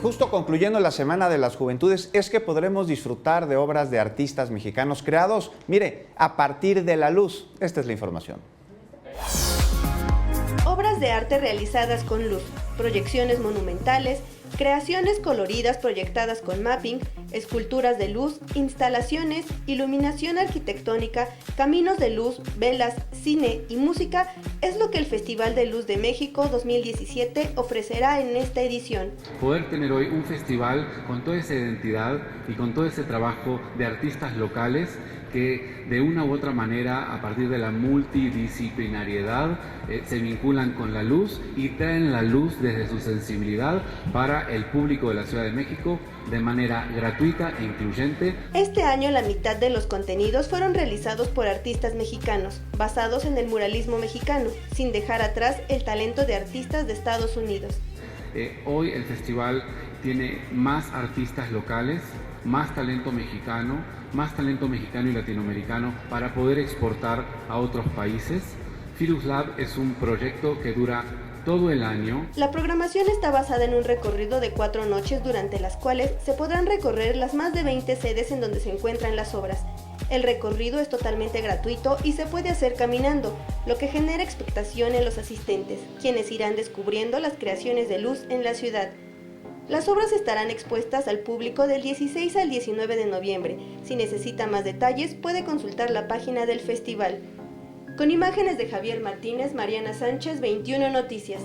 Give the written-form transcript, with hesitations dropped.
justo concluyendo la Semana de las Juventudes es que podremos disfrutar de obras de artistas mexicanos creados, mire, a partir de la luz. Esta es la información. Obras de arte realizadas con luz, proyecciones monumentales, creaciones coloridas proyectadas con mapping, esculturas de luz, instalaciones, iluminación arquitectónica, caminos de luz, velas, cine y música es lo que el Festival de Luz de México 2017 ofrecerá en esta edición. Poder tener hoy un festival con toda esa identidad y con todo ese trabajo de artistas locales que de una u otra manera, a partir de la multidisciplinariedad, se vinculan con la luz y traen la luz desde su sensibilidad para el público de la Ciudad de México de manera gratuita e incluyente. Este año la mitad de los contenidos fueron realizados por artistas mexicanos, basados en el muralismo mexicano, sin dejar atrás el talento de artistas de Estados Unidos. Hoy el festival tiene más artistas locales, más talento mexicano y latinoamericano para poder exportar a otros países. Philus Lab es un proyecto que dura todo el año. La programación está basada en un recorrido de 4 noches durante las cuales se podrán recorrer las más de 20 sedes en donde se encuentran las obras. El recorrido es totalmente gratuito y se puede hacer caminando, lo que genera expectación en los asistentes, quienes irán descubriendo las creaciones de luz en la ciudad. Las obras estarán expuestas al público del 16 al 19 de noviembre. Si necesita más detalles, puede consultar la página del festival. Con imágenes de Javier Martínez, Mariana Sánchez, 21 Noticias.